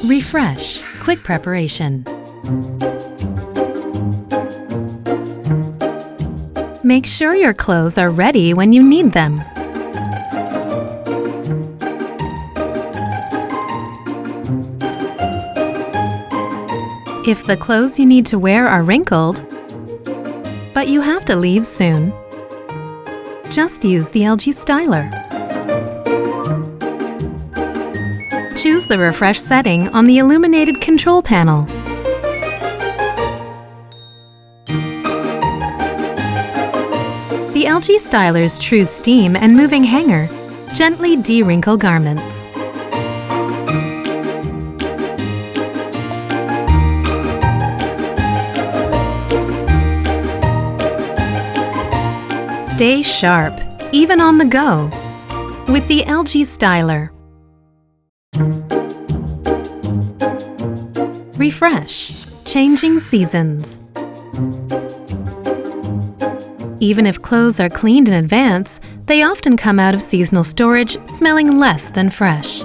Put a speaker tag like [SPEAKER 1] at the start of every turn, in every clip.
[SPEAKER 1] Refresh, quick preparation. Make sure your clothes are ready when you need them. If the clothes you need to wear are wrinkled, but you have to leave soon, just use the LG styler. Choose the refresh setting on the illuminated control panel. The LG styler's true steam and moving hanger gently de-wrinkle garments. Stay sharp, even on the go, with the LG styler. Refresh, changing seasons. Even if clothes are cleaned in advance, they often come out of seasonal storage smelling less than fresh.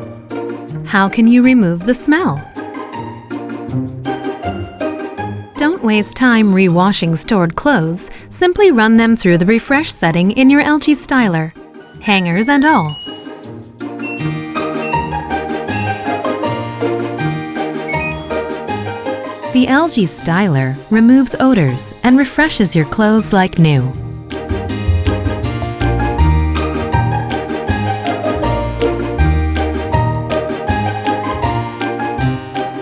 [SPEAKER 1] How can you remove the smell? Don't waste time rewashing stored clothes. Simply run them through the refresh setting in your LG styler, hangers and all. The LG styler removes odors and refreshes your clothes like new.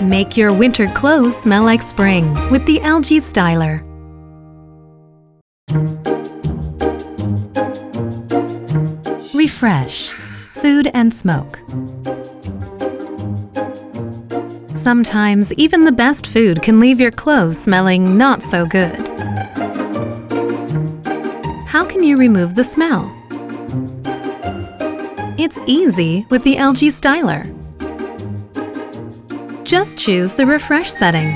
[SPEAKER 1] Make your winter clothes smell like spring with the LG styler. Refresh, food and smoke. Sometimes even the best food can leave your clothes smelling not so good. How can you remove the smell? It's easy with the LG styler. Just choose the refresh setting.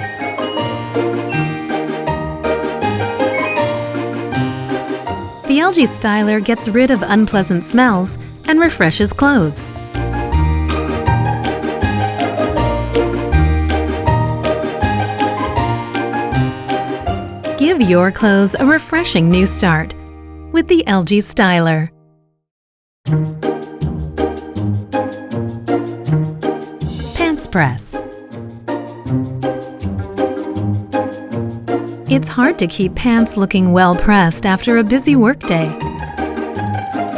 [SPEAKER 1] The LG styler gets rid of unpleasant smells and refreshes clothes. Give your clothes a refreshing new start with the LG styler. Pants press. It's hard to keep pants looking well pressed after a busy workday.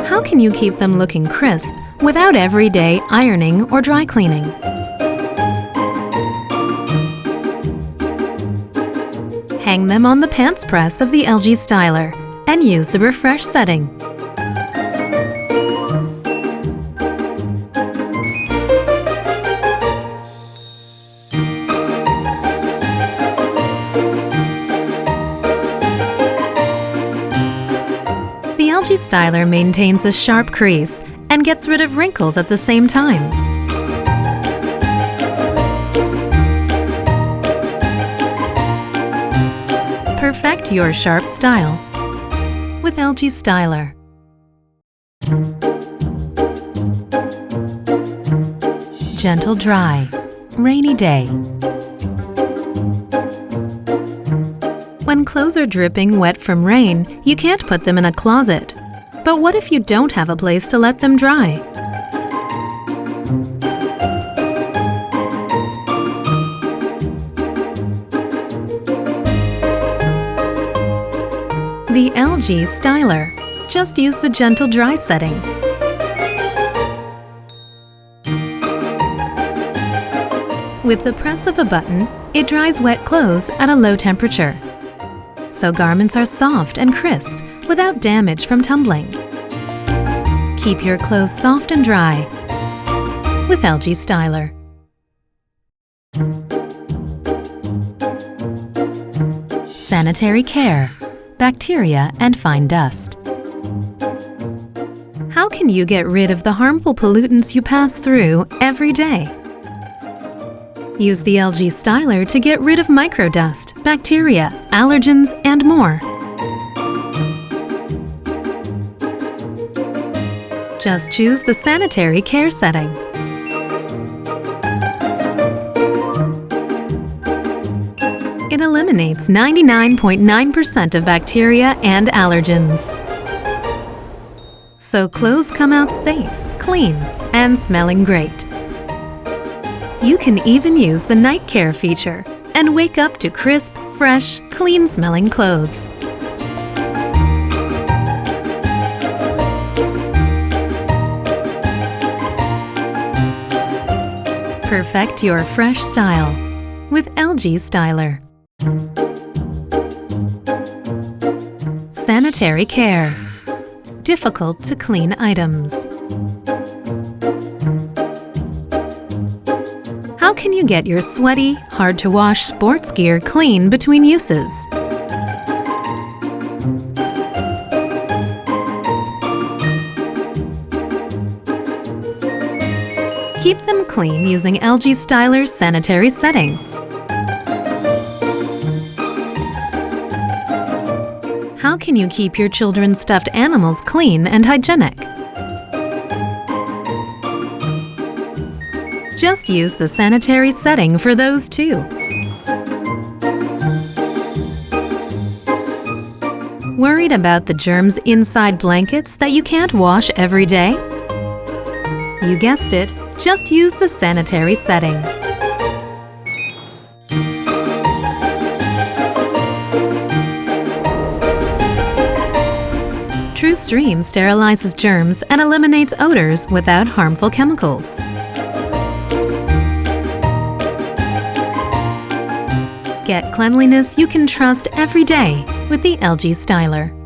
[SPEAKER 1] How can you keep them looking crisp without everyday ironing or dry cleaning? Hang them on the pants press of the LG styler and use the refresh setting. The LG styler maintains a sharp crease and gets rid of wrinkles at the same time. Perfect your sharp style with LG styler. Gentle dry, rainy day. When clothes are dripping wet from rain, you can't put them in a closet. But what if you don't have a place to let them dry? The LG styler. Just use the gentle dry setting. With the press of a button, it dries wet clothes at a low temperature, so garments are soft and crisp without damage from tumbling. Keep your clothes soft and dry with LG styler. Sanitary care, bacteria and fine dust. How can you get rid of the harmful pollutants you pass through every day? Use the LG styler to get rid of microdust, bacteria, allergens, and more. Just choose the sanitary care setting. It eliminates 99.9% of bacteria and allergens. So clothes come out safe, clean, and smelling great. You can even use the night care feature and wake up to crisp, fresh, clean-smelling clothes. Perfect your fresh style with LG Styler. Sanitary care. Difficult to clean items. How can you get your sweaty, hard-to-wash sports gear clean between uses? Keep them clean using LG Styler's sanitary setting. How can you keep your children's stuffed animals clean and hygienic? Just use the sanitary setting for those too. Worried about the germs inside blankets that you can't wash every day? You guessed it, just use the sanitary setting. TrueStream sterilizes germs and eliminates odors without harmful chemicals. Get cleanliness you can trust every day with the LG Styler.